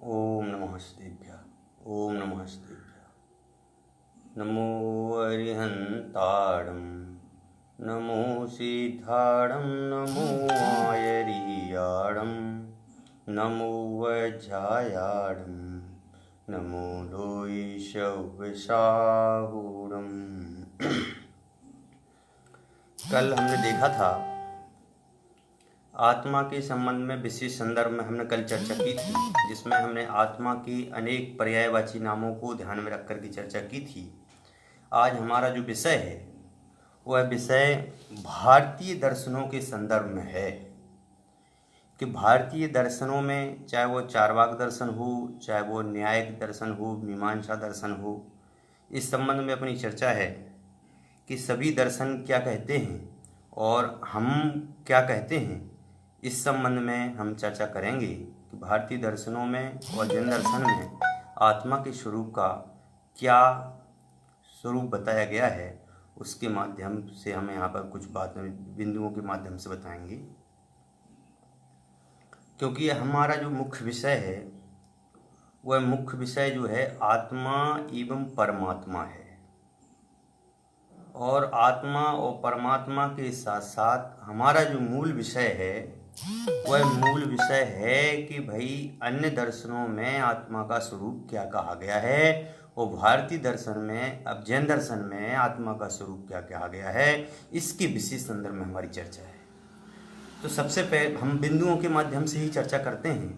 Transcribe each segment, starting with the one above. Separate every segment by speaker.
Speaker 1: ओम नमः शिवाय। ओम नमः शिवाय। नमो अरिहंताणं, नमो सिद्धाणं, नमो आयरियाणं, नमो वज्रायाणं, नमो लोईशवसाहूणं। कल हमने देखा था आत्मा के संबंध में विशेष संदर्भ में हमने कल चर्चा की थी, जिसमें हमने आत्मा के अनेक पर्यायवाची नामों को ध्यान में रखकर की चर्चा की थी। आज हमारा जो विषय है वह विषय भारतीय दर्शनों के संदर्भ में है कि भारतीय दर्शनों में, चाहे वो चार्वाक दर्शन हो, चाहे वो न्यायिक दर्शन हो, मीमांसा दर्शन हो, इस संबंध में अपनी चर्चा है कि सभी दर्शन क्या कहते हैं और हम क्या कहते हैं। इस संबंध में हम चर्चा करेंगे कि भारतीय दर्शनों में और जैन दर्शन में आत्मा के स्वरूप का क्या स्वरूप बताया गया है, उसके माध्यम से हमें यहाँ पर कुछ बातें बिंदुओं के माध्यम से बताएंगे, क्योंकि हमारा जो मुख्य विषय है वह मुख्य विषय जो है आत्मा एवं परमात्मा है। और आत्मा और परमात्मा के साथ साथ हमारा जो मूल विषय है वह मूल विषय है कि भाई अन्य दर्शनों में आत्मा का स्वरूप क्या कहा गया है और भारतीय दर्शन में, अब जैन दर्शन में आत्मा का स्वरूप क्या कहा गया है, इसके विशेष संदर्भ में हमारी चर्चा है। तो सबसे पहले हम बिंदुओं के माध्यम से ही चर्चा करते हैं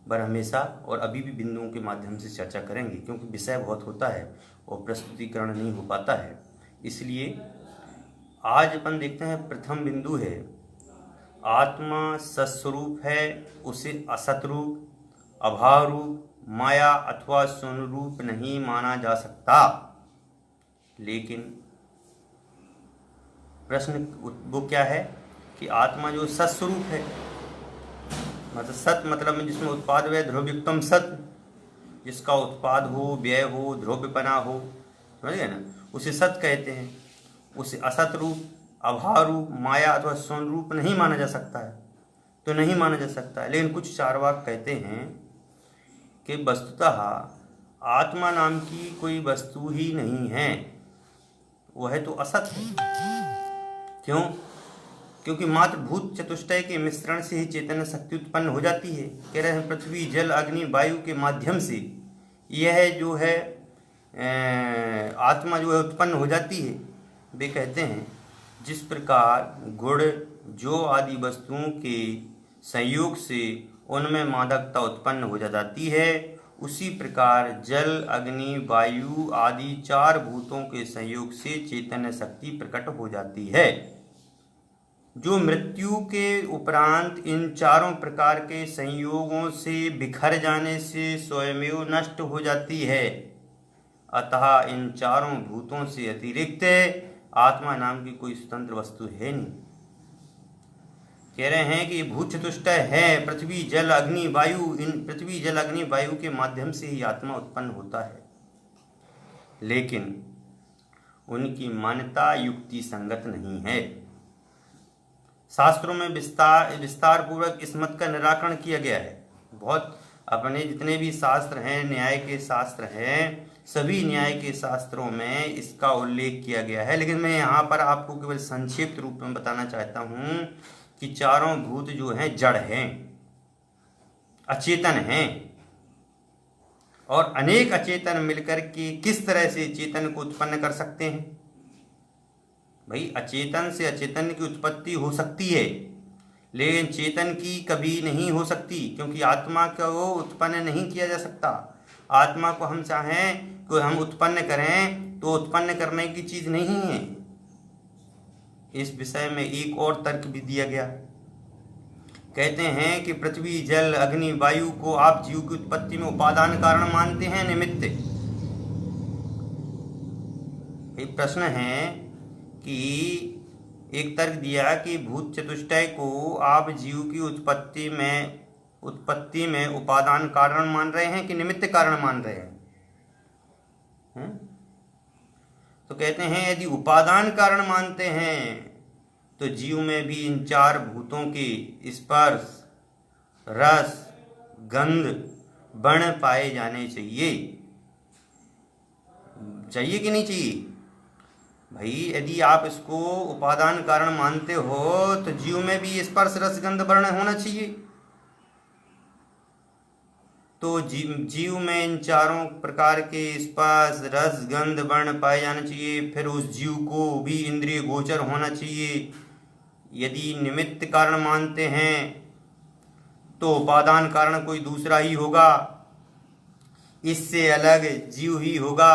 Speaker 1: पर हमेशा, और अभी भी बिंदुओं के माध्यम से चर्चा करेंगे, क्योंकि विषय बहुत होता है और प्रस्तुतिकरण नहीं हो पाता है। इसलिए आज अपन देखते हैं प्रथम बिंदु है आत्मा सत्स्वरूप है, उसे असत रूप, अभाव रूप, माया अथवा स्वरूप नहीं माना जा सकता। लेकिन प्रश्न वो क्या है कि आत्मा जो सत्स्वरूप है, मतलब सत मतलब में जिसमें उत्पाद व्यय ध्रुवयुक्तम सत, जिसका उत्पाद हो, व्यय हो, ध्रुवपना हो, समझ गए ना, उसे सत कहते हैं। उसे असत रूप, अभाव रूप, माया अथवा स्वर्ण रूप नहीं माना जा सकता है, तो नहीं माना जा सकता है। लेकिन कुछ चार्वाक कहते हैं कि वस्तुतः आत्मा नाम की कोई वस्तु ही नहीं है, वह तो असत है। क्यों? क्योंकि मात्र भूत चतुष्टय के मिश्रण से ही चैतन्य शक्ति उत्पन्न हो जाती है। कह रहे हैं पृथ्वी जल अग्नि वायु के माध्यम से यह जो है आत्मा जो है उत्पन्न हो जाती है। वे कहते हैं जिस प्रकार गुण जो आदि वस्तुओं के संयोग से उनमें मादकता उत्पन्न हो जाती है, उसी प्रकार जल अग्नि वायु आदि चार भूतों के संयोग से चैतन्य शक्ति प्रकट हो जाती है, जो मृत्यु के उपरांत इन चारों प्रकार के संयोगों से बिखर जाने से स्वयमेव नष्ट हो जाती है। अतः इन चारों भूतों से अतिरिक्त आत्मा नाम की कोई स्वतंत्र वस्तु है नहीं। कह रहे हैं कि भूत चतुष्टय है, पृथ्वी जल अग्नि वायु, इन पृथ्वी जल अग्नि वायु के माध्यम से ही आत्मा उत्पन्न होता है। लेकिन उनकी मान्यता युक्ति संगत नहीं है। शास्त्रों में विस्तार पूर्वक इस मत का निराकरण किया गया है। बहुत अपने जितने भी शास्त्र हैं, न्याय के शास्त्र हैं, सभी न्याय के शास्त्रों में इसका उल्लेख किया गया है। लेकिन मैं यहाँ पर आपको केवल संक्षिप्त रूप में बताना चाहता हूँ कि चारों भूत जो हैं जड़ हैं, अचेतन हैं, और अनेक अचेतन मिलकर के किस तरह से चेतन को उत्पन्न कर सकते हैं। भाई अचेतन से अचेतन की उत्पत्ति हो सकती है, लेकिन चेतन की कभी नहीं हो सकती, क्योंकि आत्मा को उत्पन्न नहीं किया जा सकता। आत्मा को हम चाहें कि हम उत्पन्न करें तो उत्पन्न करने की चीज नहीं है। इस विषय में एक और तर्क भी दिया गया। कहते हैं कि पृथ्वी जल अग्नि वायु को आप जीव की उत्पत्ति में उपादान कारण मानते हैं, निमित्त। एक प्रश्न है कि एक तर्क दिया कि भूत चतुष्टय को आप जीव की उत्पत्ति में उपादान कारण मान रहे हैं कि निमित्त कारण मान रहे हैं? तो कहते हैं यदि उपादान कारण मानते हैं तो जीव में भी इन चार भूतों के स्पर्श, रस, गंध वर्ण पाए जाने चाहिए। चाहिए कि नहीं चाहिए भाई? यदि आप इसको उपादान कारण मानते हो तो जीव में भी स्पर्श रस गंध वर्ण होना चाहिए। तो जीव में इन चारों प्रकार के स्पर्श रस गंध वर्ण पाए जाने चाहिए। फिर उस जीव को भी इंद्रिय गोचर होना चाहिए। यदि निमित्त कारण मानते हैं तो उपादान कारण कोई दूसरा ही होगा, इससे अलग जीव ही होगा।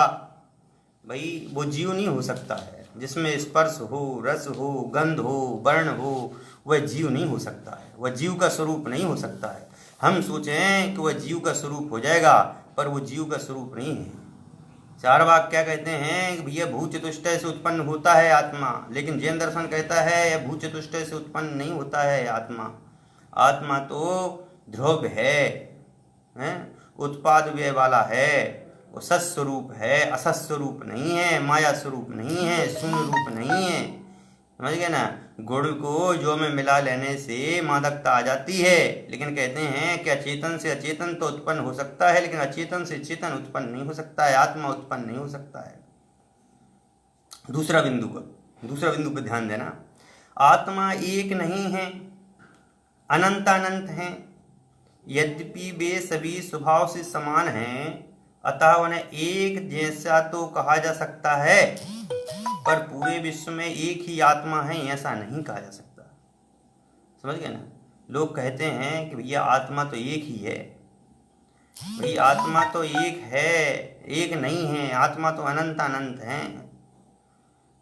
Speaker 1: भाई वो जीव नहीं हो सकता है। जिसमें स्पर्श हो, रस हो, गंध हो, वर्ण हो, वह जीव नहीं हो सकता है। वह जीव का स्वरूप नहीं हो सकता है। हम सोचें कि वह जीव का स्वरूप हो जाएगा, पर वो जीव का स्वरूप नहीं है। चारवाक क्या कहते हैं कि भैया भू चतुष्टय से उत्पन्न होता है आत्मा, लेकिन जैन दर्शन कहता है यह भू चतुष्टय से उत्पन्न नहीं होता है आत्मा। आत्मा तो ध्रुव है, उत्पाद व्यय वाला है, वो सत स्वरूप है, असत स्वरूप नहीं है, माया स्वरूप नहीं है, शून्य रूप नहीं है। समझ गए ना? गुड़ को जो में मिला लेने से मादकता आ जाती है, लेकिन कहते हैं कि अचेतन से अचेतन तो उत्पन्न हो सकता है, लेकिन अचेतन से चेतन उत्पन्न नहीं हो सकता है, आत्मा उत्पन्न नहीं हो सकता है। दूसरा बिंदु पर ध्यान देना। आत्मा एक नहीं है, अनंत अनंत हैं। यद्यपि वे सभी स्वभाव से समान हैं, अतः उन्हें एक जैसा तो कहा जा सकता है, पर पूरे विश्व में एक ही आत्मा है ऐसा नहीं कहा जा सकता। समझ गए ना? लोग कहते हैं कि भैया आत्मा तो एक ही है। भाई आत्मा तो एक है, एक नहीं है। आत्मा तो अनंत अनंत है।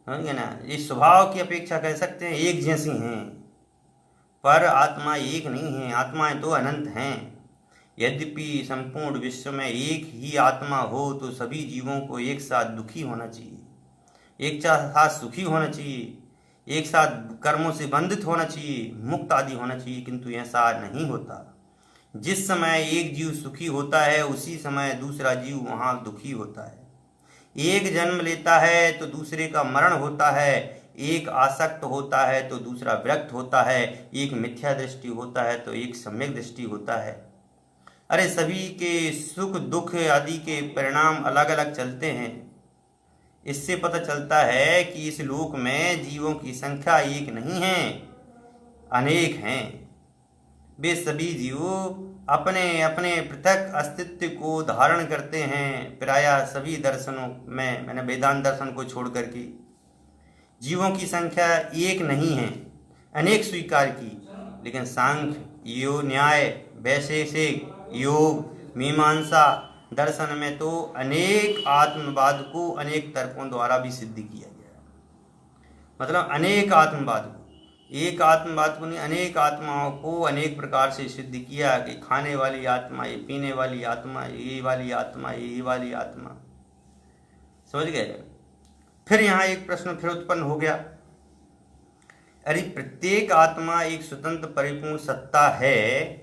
Speaker 1: समझ गए ना? इस स्वभाव की अपेक्षा कह सकते हैं एक जैसी हैं, पर आत्मा एक नहीं है। आत्माएं तो अनंत हैं। यद्यपि संपूर्ण विश्व में एक ही आत्मा हो तो सभी जीवों को एक साथ दुखी होना चाहिए, एक साथ सुखी होना चाहिए, एक साथ कर्मों से बंधित होना चाहिए, मुक्त आदि होना चाहिए, किंतु ऐसा नहीं होता। जिस समय एक जीव सुखी होता है उसी समय दूसरा जीव वहाँ दुखी होता है। एक जन्म लेता है तो दूसरे का मरण होता है, एक आसक्त होता है तो दूसरा विरक्त होता है, एक मिथ्या दृष्टि होता है तो एक सम्यक दृष्टि होता है। अरे सभी के सुख दुख आदि के परिणाम अलग अलग चलते हैं। इससे पता चलता है कि इस लोक में जीवों की संख्या एक नहीं है, अनेक हैं। वे सभी जीव अपने अपने पृथक अस्तित्व को धारण करते हैं। प्रायः सभी दर्शनों में, मैंने वेदांत दर्शन को छोड़ करके, जीवों की संख्या एक नहीं है, अनेक स्वीकार की। लेकिन सांख्य, योग, न्याय, वैशेषिक, योग, मीमांसा दर्शन में तो अनेक आत्मवाद को अनेक तर्कों द्वारा भी सिद्ध किया गया। मतलब अनेक आत्मवाद को, एक आत्मवाद को नहीं, अनेक आत्माओं को अनेक प्रकार से सिद्ध किया कि खाने वाली आत्मा, ये पीने वाली आत्मा, ये वाली आत्मा, ये वाली आत्मा। समझ गए? फिर यहाँ एक प्रश्न फिर उत्पन्न हो गया। अरे प्रत्येक आत्मा एक स्वतंत्र परिपूर्ण सत्ता है,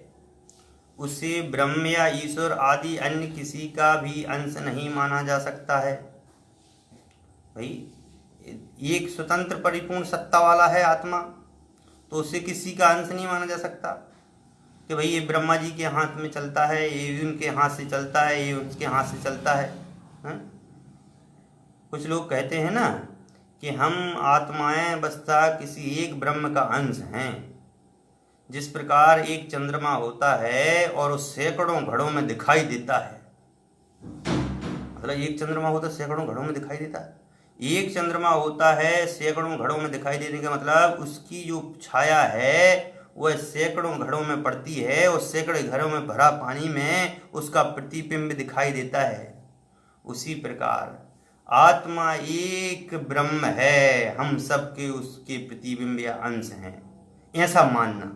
Speaker 1: उसे ब्रह्म या ईश्वर आदि अन्य किसी का भी अंश नहीं माना जा सकता है। भाई एक स्वतंत्र परिपूर्ण सत्ता वाला है आत्मा, तो उसे किसी का अंश नहीं माना जा सकता कि भाई ये ब्रह्मा जी के हाथ में चलता है, ये उनके हाथ से चलता है, ये उसके हाथ से चलता है। कुछ लोग कहते हैं ना कि हम आत्माएं बस्ता किसी एक ब्रह्म का अंश हैं। जिस प्रकार एक चंद्रमा होता है और उस सैकड़ों घड़ों में दिखाई देता है, मतलब एक चंद्रमा होता है सैकड़ों घड़ों में दिखाई देता है। एक चंद्रमा होता है सैकड़ों घड़ों में दिखाई देने का मतलब उसकी जो छाया है वह सैकड़ों घड़ों में पड़ती है, उस सैकड़े घड़ों में भरा पानी में उसका प्रतिबिंब दिखाई देता है। उसी प्रकार आत्मा एक ब्रह्म है, हम सबके उसके प्रतिबिंब या अंश हैं। ऐसा मानना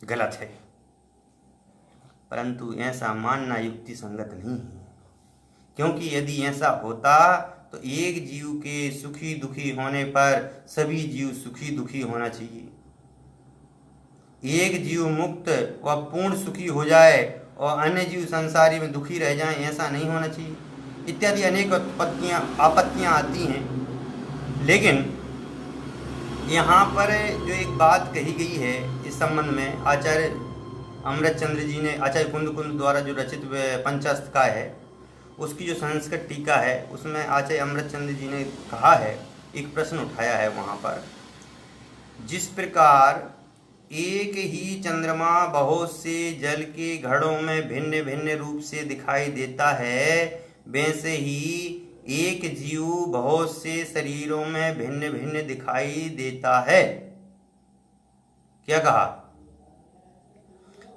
Speaker 1: गलत है, परंतु ऐसा मानना युक्ति संगत नहीं है। क्योंकि यदि ऐसा होता तो एक जीव के सुखी दुखी होने पर सभी जीव सुखी दुखी होना चाहिए। एक जीव मुक्त व पूर्ण सुखी हो जाए और अन्य जीव संसारी में दुखी रह जाएं, ऐसा नहीं होना चाहिए। इत्यादि अनेक आपत्तियां आती हैं। लेकिन यहाँ पर जो एक बात कही गई है इस संबंध में, अमृतचंद्र जी ने आचार्य कुंद द्वारा जो रचित पंचाष्टका है उसकी जो संस्कृत टीका है उसमें आचार्य अमृतचंद्र जी ने कहा है, एक प्रश्न उठाया है वहाँ पर, जिस प्रकार एक ही चंद्रमा बहुत से जल के घड़ों में भिन्न भिन्न रूप से दिखाई देता है, वैसे ही एक जीव बहुत से शरीरों में भिन्न भिन्न दिखाई देता है। क्या कहा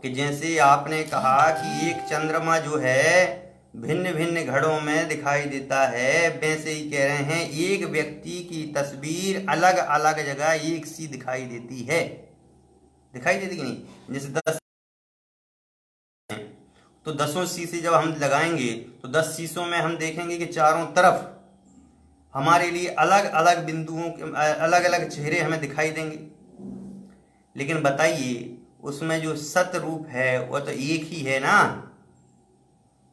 Speaker 1: कि जैसे आपने कहा कि एक चंद्रमा जो है भिन्न भिन्न घड़ों में दिखाई देता है, वैसे ही कह रहे हैं एक व्यक्ति की तस्वीर अलग अलग जगह एक सी दिखाई देती है। दिखाई देती कि नहीं? जैसे 10 तो 10 शीशे जब हम लगाएंगे तो 10 शीशों में हम देखेंगे कि चारों तरफ हमारे लिए अलग अलग बिंदुओं के अलग अलग चेहरे हमें दिखाई देंगे। लेकिन बताइए उसमें जो सत रूप है वह तो एक ही है ना,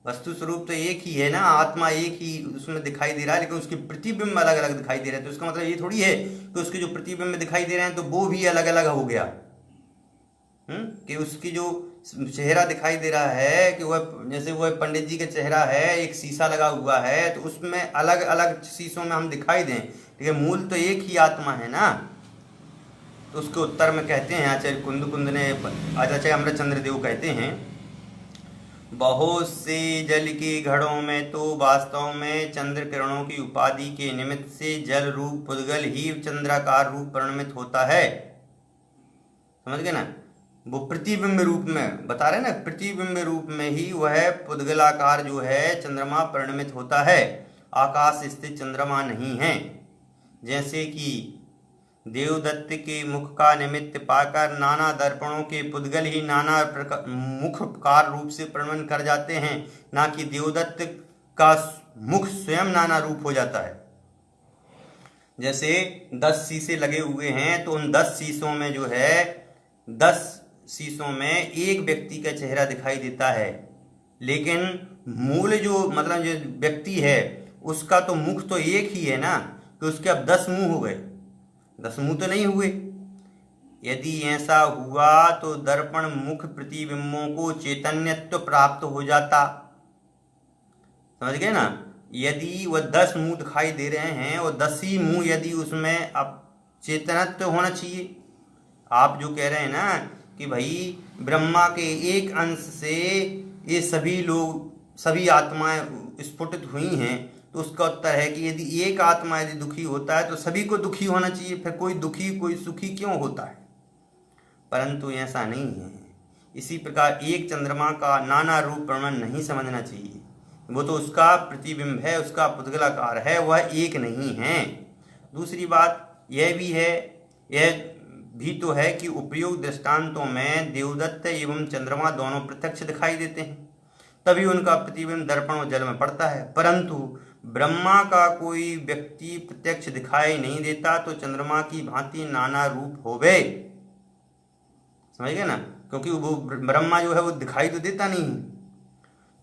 Speaker 1: वस्तु स्वरूप तो एक ही है ना, आत्मा एक ही उसमें दिखाई दे रहा है, लेकिन उसके प्रतिबिंब अलग अलग दिखाई दे रहे हैं। तो इसका मतलब ये थोड़ी है कि उसके जो प्रतिबिंब दिखाई दे रहे हैं तो वो भी अलग अलग हो गया। कि उसकी जो चेहरा दिखाई दे रहा है कि वह जैसे वह पंडित जी का चेहरा है, एक शीशा लगा हुआ है तो उसमें अलग अलग शीशों में हम दिखाई दें, लेकिन मूल तो एक ही आत्मा है ना। तो उसके उत्तर में कहते हैं आचार्य कुंद ने, आचार्य अमृतचंद्र देव कहते हैं, बहुत से जल के घड़ों में तो वास्तव में चंद्र किरणों की उपाधि के निमित्त से जल रूप पुद्गल ही चंद्राकार रूप परिणमित होता है। समझ गए ना? वो प्रतिबिंब रूप में बता रहे ना, प्रतिबिंब रूप में ही वह पुद्गलाकार जो है चंद्रमा परिणमित होता है, आकाश स्थित चंद्रमा नहीं है। जैसे कि देवदत्त के मुख का निमित्त पाकर नाना दर्पणों के पुद्गल ही नाना मुखकार रूप से परिणमन कर जाते हैं, ना कि देवदत्त का मुख स्वयं नाना रूप हो जाता है। जैसे 10 शीशे लगे हुए हैं तो उन 10 शीशों में जो है 10 शीशों में एक व्यक्ति का चेहरा दिखाई देता है, लेकिन मूल जो मतलब जो व्यक्ति है उसका तो मुख तो एक ही है ना, कि उसके अब 10 मुंह हो गए, 10 मुंह तो नहीं हुए। यदि ऐसा हुआ तो दर्पण मुख प्रतिबिंबों को चैतन्यत्व प्राप्त हो जाता। समझ गए ना? यदि वह 10 मुंह दिखाई दे रहे हैं और 10 ही मुंह यदि उसमें अब चेतनत्व होना चाहिए। आप जो कह रहे हैं ना कि भाई ब्रह्मा के एक अंश से ये सभी लोग सभी आत्माएं स्फुटित हुई हैं, तो उसका उत्तर है कि यदि एक आत्मा यदि दुखी होता है तो सभी को दुखी होना चाहिए, फिर कोई दुखी कोई सुखी क्यों होता है? परंतु ऐसा नहीं है। इसी प्रकार एक चंद्रमा का नाना रूप परिणमन नहीं समझना चाहिए, वो तो उसका प्रतिबिंब है, उसका पुद्गलाकार है, वह एक नहीं है। दूसरी बात यह भी है, यह भी तो है कि उपयुक्त दृष्टांतों में देवदत्त एवं चंद्रमा दोनों प्रत्यक्ष दिखाई देते हैं, तभी उनका प्रतिबिंब दर्पण और जल में पड़ता है। परंतु ब्रह्मा का कोई व्यक्ति प्रत्यक्ष दिखाई नहीं देता तो चंद्रमा की भांति नाना रूप होवे। समझ गए ना? क्योंकि वो ब्रह्मा जो है वो दिखाई तो देता नहीं,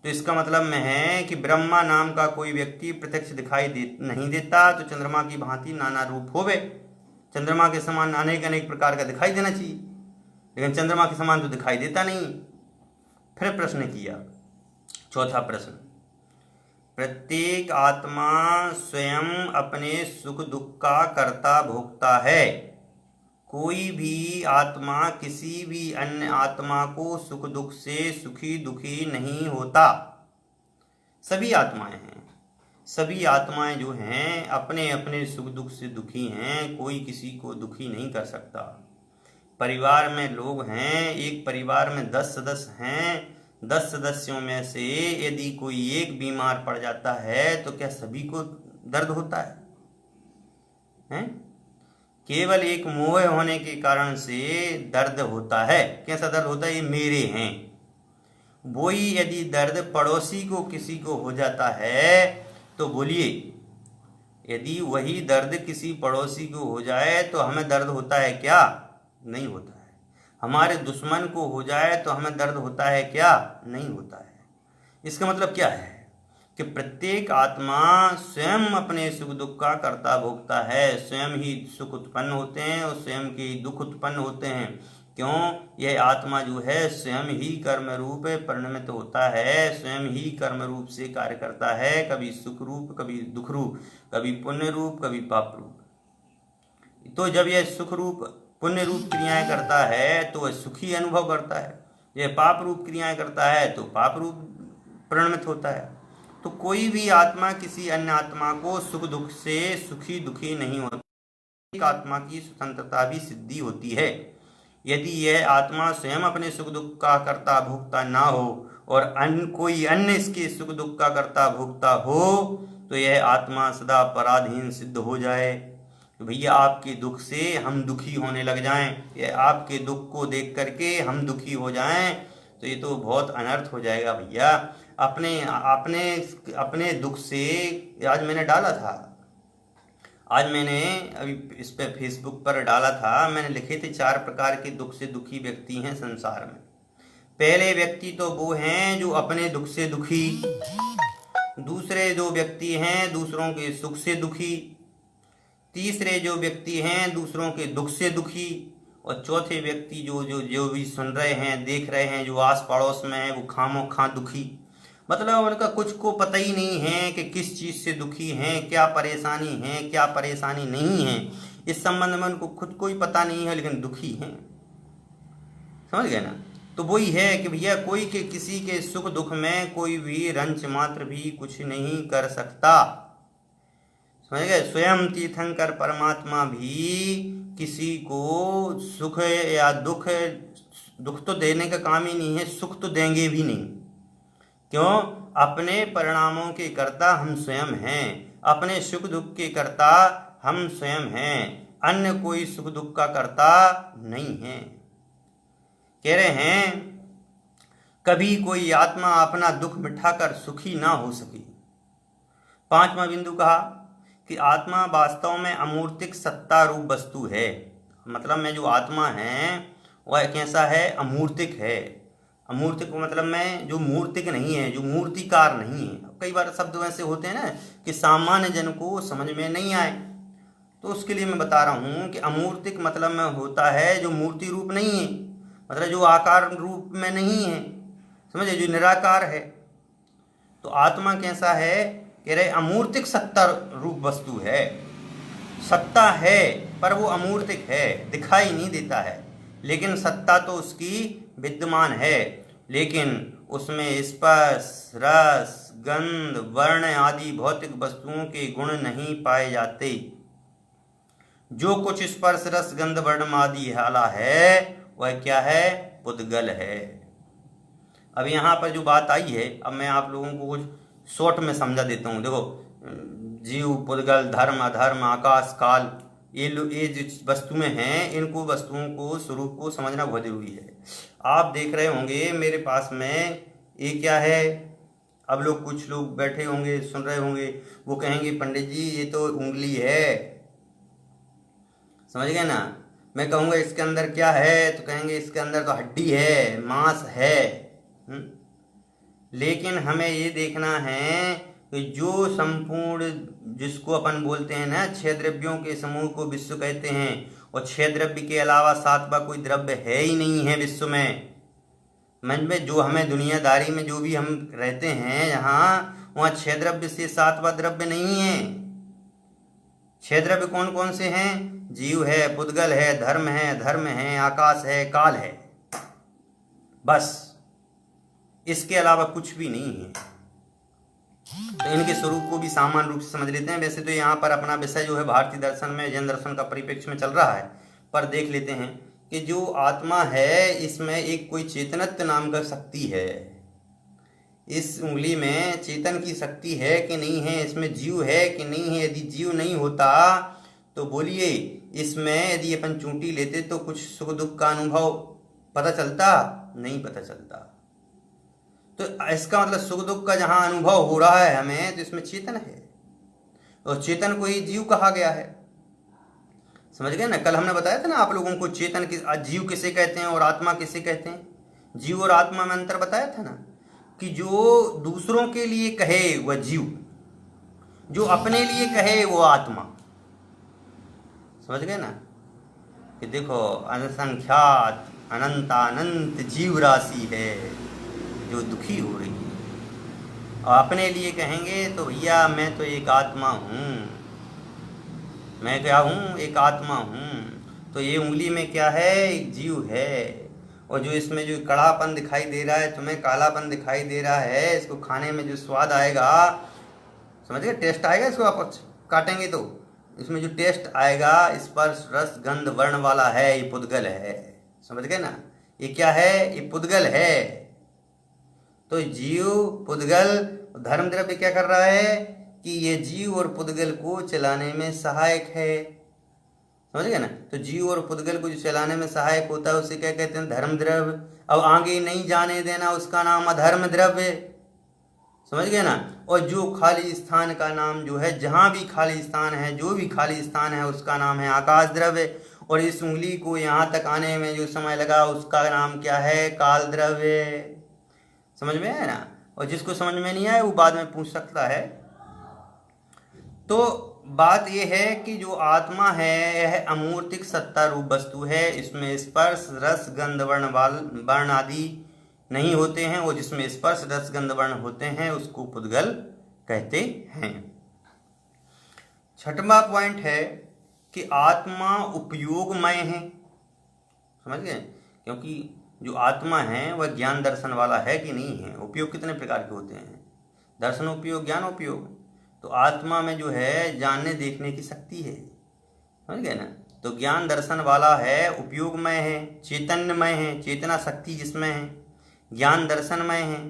Speaker 1: तो इसका मतलब में है कि ब्रह्मा नाम का कोई व्यक्ति प्रत्यक्ष दिखाई नहीं देता तो चंद्रमा की भांति नाना रूप होवे। चंद्रमा के समान अनेक अनेक प्रकार का दिखाई देना चाहिए, लेकिन चंद्रमा के समान तो दिखाई देता नहीं। फिर प्रश्न किया, चौथा प्रश्न, प्रत्येक आत्मा स्वयं अपने सुख दुख का कर्ता भोगता है। कोई भी आत्मा किसी भी अन्य आत्मा को सुख दुख से सुखी दुखी नहीं होता। सभी आत्माएं हैं, सभी आत्माएं जो हैं अपने अपने सुख दुख से दुखी हैं, कोई किसी को दुखी नहीं कर सकता। परिवार में लोग हैं, एक परिवार में 10 सदस्य हैं, 10 सदस्यों में से यदि कोई एक बीमार पड़ जाता है तो क्या सभी को दर्द होता है? हैं? केवल एक मोह होने के कारण से दर्द होता है। कैसा दर्द होता है? ये मेरे हैं। वही यदि दर्द पड़ोसी को किसी को हो जाता है तो बोलिए, यदि वही दर्द किसी पड़ोसी को हो जाए तो हमें दर्द होता है क्या? नहीं होता है। हमारे दुश्मन को हो जाए तो हमें दर्द होता है क्या? नहीं होता है। इसका मतलब क्या है कि प्रत्येक आत्मा स्वयं अपने सुख दुख का कर्ता भोगता है, स्वयं ही सुख उत्पन्न होते हैं और स्वयं के दुख उत्पन्न होते हैं। क्यों? यह आत्मा जो है स्वयं ही कर्म रूप परिणमित होता है, स्वयं ही कर्म रूप से कार्य करता है, कभी सुख रूप, कभी दुख रूप, कभी पुण्य रूप, कभी पाप रूप। तो जब यह सुख रूप पुण्य रूप क्रियाएं करता है तो वह सुखी अनुभव करता है, यह पाप रूप क्रियाएं करता है तो पाप रूप परिणमित होता है। तो कोई भी आत्मा किसी अन्य आत्मा को सुख दुख से सुखी दुखी नहीं होता। एक आत्मा की स्वतंत्रता भी सिद्धि होती है। यदि यह आत्मा स्वयं अपने सुख दुख का कर्ता भोक्ता ना हो और कोई अन्य इसके सुख दुख का कर्ता भोक्ता हो तो यह आत्मा सदा पराधीन सिद्ध हो जाए। तो भैया आपके दुख से हम दुखी होने लग जाएं, या आपके दुख को देख करके हम दुखी हो जाएं, तो ये तो बहुत अनर्थ हो जाएगा भैया। अपने अपने अपने दुख से आज मैंने डाला था, आज मैंने अभी इस पे फेसबुक पर डाला था, मैंने लिखे थे 4 प्रकार के दुख से दुखी व्यक्ति हैं संसार में। पहले व्यक्ति तो वो हैं जो अपने दुख से दुखी, दूसरे जो व्यक्ति हैं दूसरों के सुख से दुखी, तीसरे जो व्यक्ति हैं दूसरों के दुख से दुखी, और चौथे व्यक्ति जो जो जो भी सुन रहे हैं देख रहे हैं जो आस पड़ोस में है वो खामोखा दुखी। मतलब उनका कुछ को पता ही नहीं है कि किस चीज़ से दुखी हैं, क्या परेशानी है क्या परेशानी नहीं है, इस संबंध में उनको खुद को ही पता नहीं है, लेकिन दुखी हैं। समझ गए ना? तो वही है कि भैया कोई के किसी के सुख दुख में कोई भी रंच मात्र भी कुछ नहीं कर सकता। समझ गए? स्वयं तीर्थंकर परमात्मा भी किसी को सुख या दुख तो देने का काम ही नहीं है, सुख तो देंगे भी नहीं। क्यों? अपने परिणामों के कर्ता हम स्वयं हैं, अपने सुख दुख के कर्ता हम स्वयं हैं, अन्य कोई सुख दुख का कर्ता नहीं है। कह रहे हैं कभी कोई आत्मा अपना दुख मिटाकर सुखी ना हो सकी। 5वां बिंदु कहा कि आत्मा वास्तव में अमूर्तिक सत्ता रूप वस्तु है। मतलब में जो आत्मा है वह कैसा है? अमूर्तिक है। अमूर्तिक मतलब में जो मूर्तिक नहीं है, जो मूर्तिकार नहीं है। कई बार शब्द वैसे होते हैं ना कि सामान्य जन को समझ में नहीं आए, तो उसके लिए मैं बता रहा हूँ कि अमूर्तिक मतलब में होता है जो मूर्ति रूप नहीं है, मतलब जो आकार रूप में नहीं है, समझे, जो निराकार है। तो आत्मा कैसा है? कह रहे अमूर्तिक सत्ता रूप वस्तु है। सत्ता है पर वो अमूर्तिक है, दिखाई नहीं देता है, लेकिन सत्ता तो उसकी विद्यमान है, लेकिन उसमें स्पर्श रस गंध वर्ण आदि भौतिक वस्तुओं के गुण नहीं पाए जाते। जो कुछ स्पर्श रस गंध वर्ण आदि हाला है वह क्या है? पुद्गल है। अब यहाँ पर जो बात आई है, अब मैं आप लोगों को कुछ शॉर्ट में समझा देता हूँ। देखो, जीव पुद्गल धर्म अधर्म आकाश काल, ये जो वस्तुएं हैं, इनको वस्तुओं को स्वरूप को समझना बहुत जरूरी है। आप देख रहे होंगे मेरे पास में ये क्या है, अब लोग कुछ लोग बैठे होंगे सुन रहे होंगे, वो कहेंगे पंडित जी ये तो उंगली है। समझ गए ना? मैं कहूँगा इसके अंदर क्या है, तो कहेंगे इसके अंदर तो हड्डी है, मांस है। लेकिन हमें ये देखना है कि जो संपूर्ण, जिसको अपन बोलते हैं ना, 6 द्रव्यों के समूह को विश्व कहते हैं, और 6 द्रव्य के अलावा 7वां कोई द्रव्य है ही नहीं है विश्व में। मन में जो हमें दुनियादारी में जो भी हम रहते हैं यहाँ, वहाँ 6 द्रव्य से 7वां द्रव्य नहीं है। 6 द्रव्य कौन कौन से हैं? जीव है, पुद्गल है, धर्म है, आकाश है, काल है, बस, इसके अलावा कुछ भी नहीं है। तो इनके स्वरूप को भी सामान्य रूप से समझ लेते हैं। वैसे तो यहाँ पर अपना विषय जो है भारतीय दर्शन में जैन दर्शन का परिप्रेक्ष्य में चल रहा है, पर देख लेते हैं कि जो आत्मा है इसमें एक कोई चेतनत्व नाम का शक्ति है। इस उंगली में चेतन की शक्ति है कि नहीं है, इसमें जीव है कि नहीं है। यदि जीव नहीं होता तो बोलिए इसमें यदि अपन चूंटी लेते तो कुछ सुख दुख का अनुभव पता चलता? नहीं पता चलता। तो इसका मतलब सुख दुख का जहां अनुभव हो रहा है हमें, तो इसमें चेतन है, और चेतन को ही जीव कहा गया है। समझ गए ना? कल हमने बताया था ना आप लोगों को, चेतन जीव किसे कहते हैं और आत्मा किसे कहते हैं। जीव और आत्मा में अंतर बताया था ना, कि जो दूसरों के लिए कहे वह जीव, जो अपने लिए कहे वो आत्मा। समझ गए ना? कि देखो असंख्यात अनंतानंत जीव राशि है जो दुखी हो रही है। और अपने लिए कहेंगे तो भैया मैं तो एक आत्मा हूँ, मैं क्या हूँ, एक आत्मा हूँ। तो ये उंगली में क्या है, एक जीव है। और जो इसमें जो कड़ापन दिखाई दे रहा है, तुम्हें कालापन दिखाई दे रहा है, इसको खाने में जो स्वाद आएगा, समझ गए, टेस्ट आएगा, इसको आप काटेंगे तो इसमें जो टेस्ट आएगा, स्पर्श रस गंध वर्ण वाला है, ये पुद्गल है। समझ गए ना, ये क्या है, ये पुद्गल है। तो जीव पुद्गल, धर्म द्रव्य क्या कर रहा है कि ये जीव और पुद्गल को चलाने में सहायक है। समझ गए ना, तो जीव और पुद्गल को जो चलाने में सहायक होता है उसे क्या कहते हैं, धर्म द्रव्य। अब आगे नहीं जाने देना, उसका नाम अधर्म द्रव्य। समझ गए ना। और जो खाली स्थान का नाम जो है, जहां भी खाली स्थान है, जो भी खाली स्थान है, उसका नाम है आकाश द्रव्य। और इस उंगली को यहाँ तक आने में जो समय लगा, उसका नाम क्या है, काल द्रव्य। समझ में आया ना। और जिसको समझ में नहीं आया वो बाद में पूछ सकता है। तो बात यह है कि जो आत्मा है यह अमूर्तिक सत्ता रूप वस्तु है। इसमें स्पर्श रस गंध वर्ण आदि नहीं होते हैं। और जिसमें स्पर्श रस गंध वर्ण होते हैं उसको पुद्गल कहते हैं। छठवां पॉइंट है कि आत्मा उपयोगमय है। समझ गए, क्योंकि जो आत्मा है वह ज्ञान दर्शन वाला है कि नहीं है। उपयोग कितने प्रकार के होते हैं, दर्शन उपयोग, ज्ञान उपयोग। तो आत्मा में जो है जानने देखने की शक्ति है। समझ गए ना। तो ज्ञान दर्शन वाला है, उपयोगमय है, चैतन्यमय है, चेतना शक्ति जिसमें है, ज्ञान दर्शनमय है।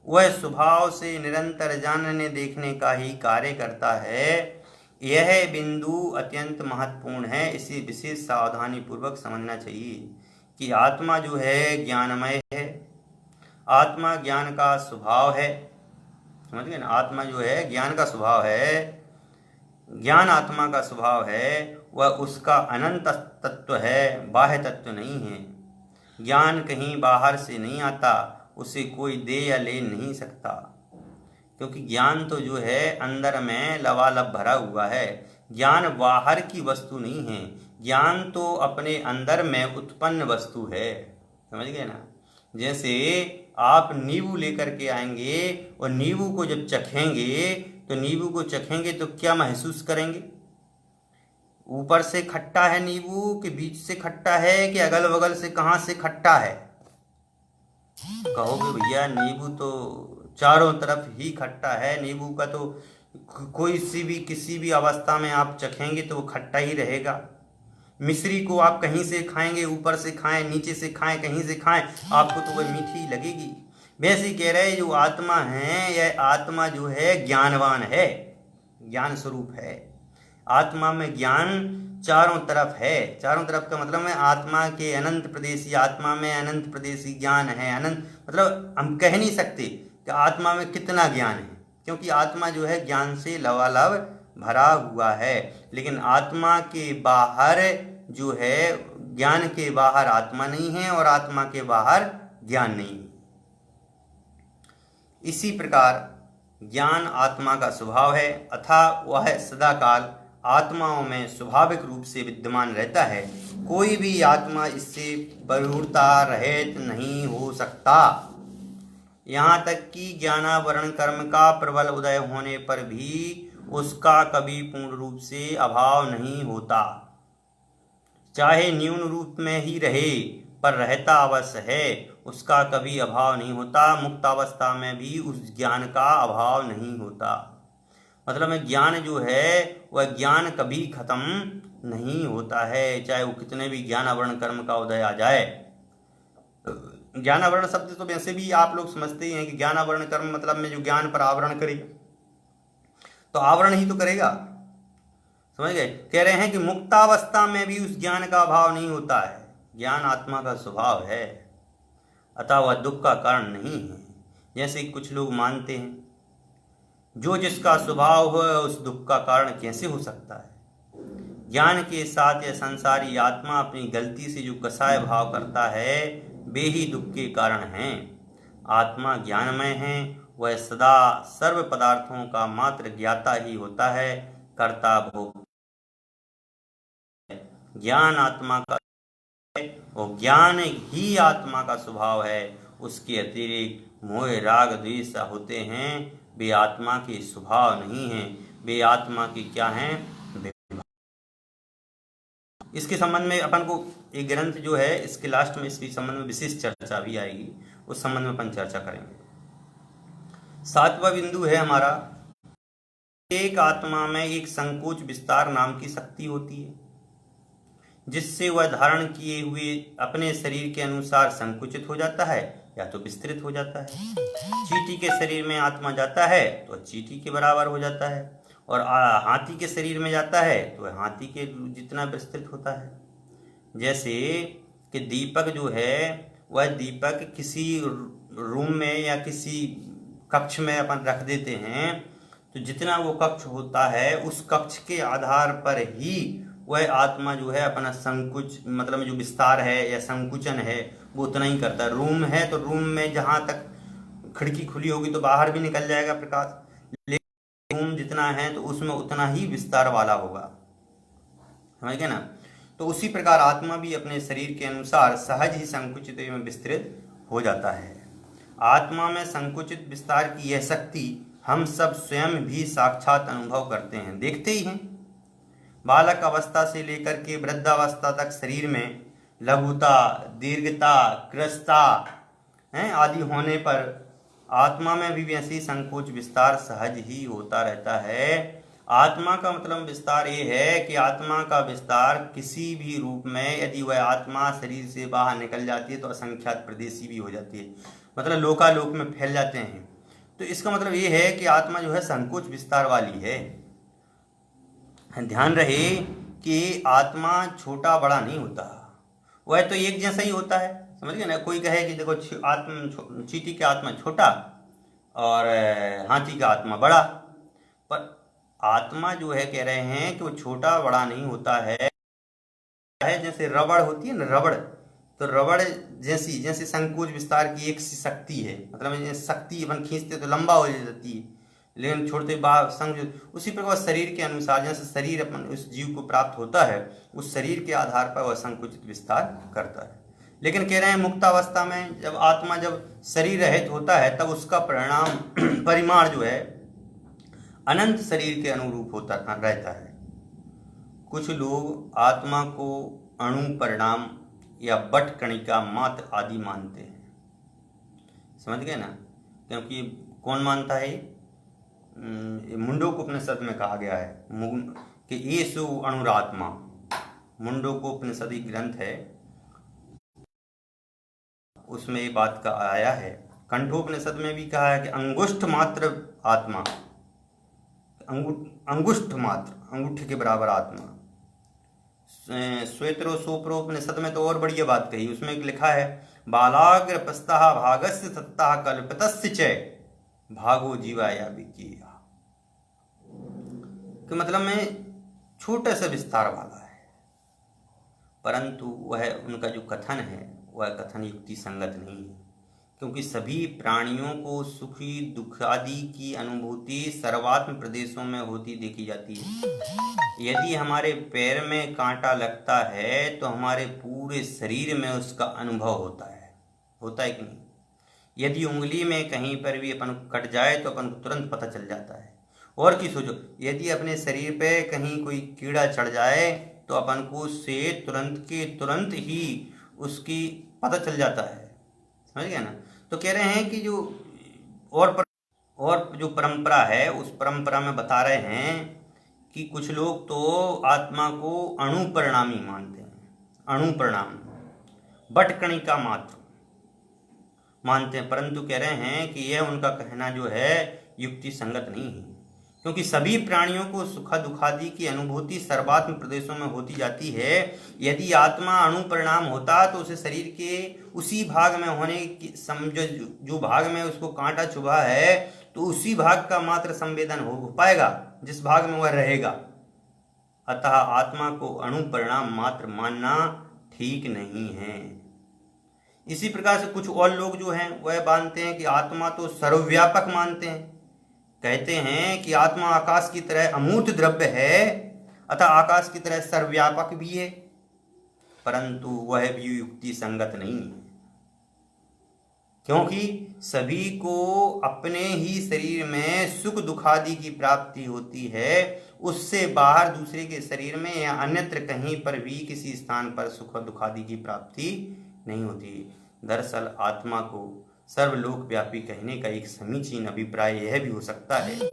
Speaker 1: वह स्वभाव से निरंतर जानने देखने का ही कार्य करता है। यह बिंदु अत्यंत महत्वपूर्ण है। इसे विशेष सावधानी पूर्वक समझना चाहिए कि आत्मा जो है ज्ञानमय है, आत्मा ज्ञान का स्वभाव है। समझ गए ना, आत्मा जो है ज्ञान का स्वभाव है, ज्ञान आत्मा का स्वभाव है। वह उसका अनंत तत्व है, बाह्य तत्व नहीं है। ज्ञान कहीं बाहर से नहीं आता, उसे कोई दे या ले नहीं सकता, क्योंकि ज्ञान तो जो है अंदर में लबालब भरा हुआ है। ज्ञान बाहर की वस्तु नहीं है, ज्ञान तो अपने अंदर में उत्पन्न वस्तु है। समझ गए ना। जैसे आप नींबू लेकर के आएंगे और नींबू को जब चखेंगे, तो नींबू को चखेंगे तो क्या महसूस करेंगे, ऊपर से खट्टा है नींबू कि बीच से खट्टा है कि अगल बगल से कहाँ से खट्टा है। कहोगे भैया नींबू तो चारों तरफ ही खट्टा है, नींबू का तो कोई सी भी किसी भी अवस्था में आप चखेंगे तो वो खट्टा ही रहेगा। मिश्री को आप कहीं से खाएंगे, ऊपर से खाएं, नीचे से खाएं, कहीं से खाएं, आपको तो वह मीठी लगेगी। वैसे कह रहे जो आत्मा है, यह आत्मा जो है ज्ञानवान है, ज्ञान स्वरूप है। आत्मा में ज्ञान चारों तरफ है। चारों तरफ का मतलब है आत्मा के अनंत प्रदेशी, आत्मा में अनंत प्रदेशी ज्ञान है। अनंत मतलब हम कह नहीं सकते कि आत्मा में कितना ज्ञान है, क्योंकि आत्मा जो है ज्ञान से लबालब भरा हुआ है। लेकिन आत्मा के बाहर जो है, ज्ञान के बाहर आत्मा नहीं है और आत्मा के बाहर ज्ञान नहीं है। इसी प्रकार ज्ञान आत्मा का स्वभाव है, अथा वह सदाकाल आत्माओं में स्वाभाविक रूप से विद्यमान रहता है। कोई भी आत्मा इससे परिपूर्णता रहित नहीं हो सकता। यहाँ तक कि ज्ञानावरण कर्म का प्रबल उदय होने पर भी उसका कभी पूर्ण रूप से अभाव नहीं होता। चाहे न्यून रूप में ही रहे, पर रहता अवश्य है, उसका कभी अभाव नहीं होता। मुक्त अवस्था में भी उस ज्ञान का अभाव नहीं होता। मतलब में ज्ञान जो है वह ज्ञान कभी खत्म नहीं होता है, चाहे वो कितने भी ज्ञान आवरण कर्म का उदय आ जाए। ज्ञान आवरण शब्द तो वैसे भी आप लोग समझते ही हैं कि ज्ञान आवरण कर्म मतलब में जो ज्ञान पर आवरण करेगा, तो आवरण ही तो करेगा। समझ गए। कह रहे हैं कि मुक्तावस्था में भी उस ज्ञान का अभाव नहीं होता है। ज्ञान आत्मा का स्वभाव है, अतः वह दुख का कारण नहीं है, जैसे कुछ लोग मानते हैं। जो जिसका स्वभाव हो उस दुख का कारण कैसे हो सकता है। ज्ञान के साथ यह संसारी आत्मा अपनी गलती से जो कसाय भाव करता है वे ही दुख के कारण हैं। आत्मा ज्ञानमय है, वह सदा सर्व पदार्थों का मात्र ज्ञाता ही होता है, कर्ता भोग। ज्ञान आत्मा का और ज्ञान ही आत्मा का स्वभाव है। उसके अतिरिक्त मोह राग द्वेष होते हैं, वे आत्मा के स्वभाव नहीं हैं, वे आत्मा की क्या हैं? इसके संबंध में अपन को एक ग्रंथ जो है, इसके लास्ट में इसके संबंध में विशेष चर्चा भी आएगी, उस संबंध में अपन चर्चा करेंगे। 7वां बिंदु है हमारा, एक आत्मा में एक संकोच विस्तार नाम की शक्ति होती है, जिससे वह धारण किए हुए अपने शरीर के अनुसार संकुचित हो जाता है या तो विस्तृत हो जाता है। चींटी के शरीर में आत्मा जाता है तो चींटी के बराबर हो जाता है, और हाथी के शरीर में जाता है तो हाथी के जितना विस्तृत होता है। जैसे कि दीपक जो है, वह दीपक किसी रूम में या किसी कक्ष में अपन रख देते हैं, तो जितना वो कक्ष होता है उस कक्ष के आधार पर ही वह आत्मा जो है अपना संकुच, मतलब जो विस्तार है या संकुचन है, वो उतना ही करता है। रूम है तो रूम में जहाँ तक खिड़की खुली होगी तो बाहर भी निकल जाएगा प्रकाश, लेकिन रूम जितना है तो उसमें उतना ही विस्तार वाला होगा, समझ गए ना। तो उसी प्रकार आत्मा भी अपने शरीर के अनुसार सहज ही संकुचित एवं विस्तृत हो जाता है। आत्मा में संकुचित विस्तार की यह शक्ति हम सब स्वयं भी साक्षात अनुभव करते हैं, देखते ही हैं। बालक अवस्था से लेकर के वृद्धावस्था तक शरीर में लघुता, दीर्घता, कृशता आदि होने पर आत्मा में भी वैसी संकोच विस्तार सहज ही होता रहता है। आत्मा का मतलब विस्तार ये है कि आत्मा का विस्तार किसी भी रूप में, यदि वह आत्मा शरीर से बाहर निकल जाती है तो असंख्यात प्रदेशी भी हो जाती है, मतलब लोकालोक में फैल जाते हैं। तो इसका मतलब ये है कि आत्मा जो है संकोच विस्तार वाली है। ध्यान रहे कि आत्मा छोटा बड़ा नहीं होता, वह तो एक जैसा ही होता है, समझ गए ना। कोई कहे कि देखो चींटी का आत्मा छोटा और हाथी का आत्मा बड़ा, पर आत्मा जो है कह रहे हैं कि वो छोटा बड़ा नहीं होता है। जैसे रबड़ होती है ना, रबड़, तो रबड़ जैसी संकोच विस्तार की एक सी शक्ति है, मतलब शक्ति अपन खींचते तो लंबा हो जाती है, लेकिन छोड़ते बाहर संग। उसी प्रकार शरीर के अनुसार, जैसे शरीर अपन उस जीव को प्राप्त होता है, उस शरीर के आधार पर वह संकुचित विस्तार करता है। लेकिन कह रहे हैं मुक्तावस्था में जब आत्मा जब शरीर रहित होता है तब उसका परिणाम परिमाण जो है अनंत शरीर के अनुरूप होता रहता है। कुछ लोग आत्मा को अणु परिणाम या बट कणिका मात्र आदि मानते हैं, समझ गए ना। क्योंकि कौन मानता है? मुंडोकोपनिषद में कहा गया है कि ये सो अणुरात्मा। मुंडोकोपनिषद ग्रंथ है, उसमें ये बात का आया है। कंठोपनिषद में भी कहा है कि अंगुष्ठ मात्र आत्मा, अंगुष्ठ मात्र, अंगूठे के बराबर आत्मा। श्वेतरो सोप्रोपनिषद में तो और बढ़िया बात कही, उसमें लिखा है बालाग्र पस्तः भागस्य सत्ता कल्पितस्य च भागो जीवाया विकीया, कि मतलब में छोटे से विस्तार वाला है, परंतु वह उनका जो कथन है वह कथन युक्ति संगत नहीं है। क्योंकि सभी प्राणियों को सुखी दुख आदि की अनुभूति सर्वात्म प्रदेशों में होती देखी जाती है। यदि हमारे पैर में कांटा लगता है तो हमारे पूरे शरीर में उसका अनुभव होता है कि नहीं। यदि उंगली में कहीं पर भी अपन कट जाए तो अपन को तुरंत पता चल जाता है। और की सोचो, यदि अपने शरीर पे कहीं कोई कीड़ा चढ़ जाए तो अपन को उससे तुरंत के तुरंत ही उसकी पता चल जाता है, समझ गया ना। तो कह रहे हैं कि जो और जो परंपरा है, उस परंपरा में बता रहे हैं कि कुछ लोग तो आत्मा को अणु परिणामी मानते हैं, अणु परिणाम बट कणिका मात्र मानते हैं, परंतु कह रहे हैं कि यह उनका कहना जो है युक्ति संगत नहीं है। क्योंकि सभी प्राणियों को सुख दुखादि की अनुभूति सर्वात्म प्रदेशों में होती जाती है। यदि आत्मा अणु परिणाम होता तो उसे शरीर के उसी भाग में होने की जो भाग में उसको कांटा चुभा है तो उसी भाग का मात्र संवेदन हो पाएगा जिस भाग में वह रहेगा। अतः आत्मा को अणु परिणाम मात्र मानना ठीक नहीं है। इसी प्रकार से कुछ और लोग जो हैं वह मानते हैं कि आत्मा तो सर्वव्यापक मानते हैं, कहते हैं कि आत्मा आकाश की तरह अमूर्त द्रव्य है, अतः आकाश की तरह सर्वव्यापक भी है। परंतु वह भी युक्ति संगत नहीं है, क्योंकि सभी को अपने ही शरीर में सुख दुखादि की प्राप्ति होती है। उससे बाहर दूसरे के शरीर में या अन्यत्र कहीं पर भी किसी स्थान पर सुख दुखादि की प्राप्ति नहीं होती। दरअसल आत्मा को सर्वलोक व्यापी कहने का एक समीचीन अभिप्राय यह भी हो सकता है,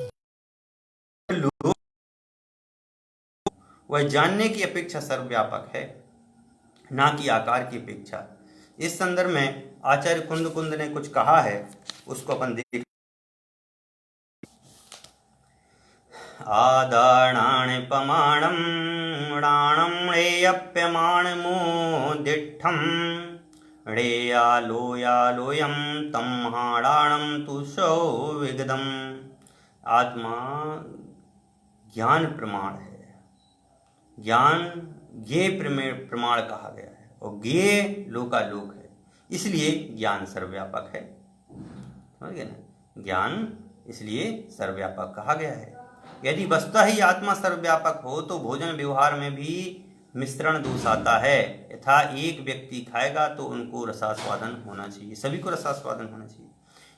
Speaker 1: वह जानने की अपेक्षा सर्वव्यापक है, ना कि आकार की अपेक्षा। इस संदर्भ में आचार्य कुंद ने कुछ कहा है, उसको अपन देख। आदाणानि पमाणं णाणं णेयप्यमाणमोदिष्ठं णेयालोयालोयं तं हाणाणं तुषो विगदम्। आत्मा ज्ञान प्रमाण है, ज्ञान ज्ञेय प्रमाण कहा गया है, और ज्ञेय लोकालोक है, इसलिए ज्ञान सर्वव्यापक है। समझ गए ना, ज्ञान इसलिए सर्वव्यापक कहा गया है। यदि वस्तुतः ही आत्मा सर्वव्यापक हो तो भोजन व्यवहार में भी मिश्रण दोष आता है। यथा एक व्यक्ति खाएगा तो उनको रसास्वादन होना चाहिए, सभी को रसास्वादन होना चाहिए।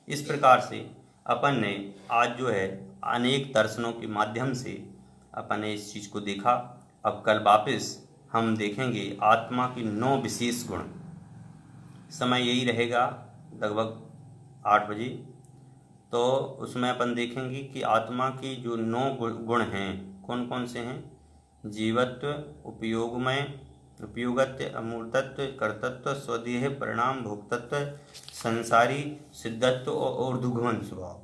Speaker 1: इस प्रकार से अपन ने आज जो है अनेक दर्शनों के माध्यम से अपन ने इस चीज़ को देखा। अब कल वापस हम देखेंगे आत्मा की 9 विशेष गुण। समय यही रहेगा लगभग 8 बजे। तो उसमें अपन देखेंगे कि आत्मा की जो 9 गुण हैं कौन कौन से हैं। जीवत्व, उपयोगमय, उपयोगत्व, अमूर्तत्व, कर्तृत्व, स्वदेह, परिणाम, भोक्तत्व, संसारी, सिद्धत्व और ऊर्ध्वगमन स्वभाव।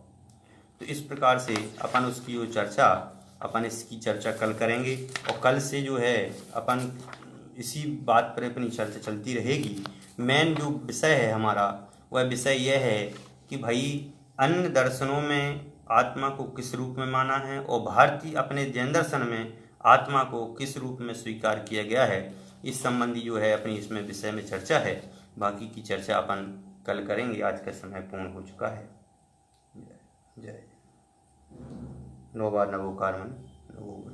Speaker 1: तो इस प्रकार से अपन उसकी जो चर्चा, अपन इसकी चर्चा कल करेंगे। और कल से जो है अपन इसी बात पर अपनी चर्चा चलती रहेगी। मेन जो विषय है हमारा, वह विषय यह है कि भाई अन्य दर्शनों में आत्मा को किस रूप में माना है और भारतीय अपने जैन दर्शन में आत्मा को किस रूप में स्वीकार किया गया है, इस संबंधी जो है अपनी इसमें विषय में चर्चा है। बाकी की चर्चा अपन कल करेंगे। आज का समय पूर्ण हो चुका है। जय। नवोकार मन नवो।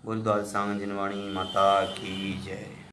Speaker 1: बोल द्वार सांग जिनवाणी माता की जय।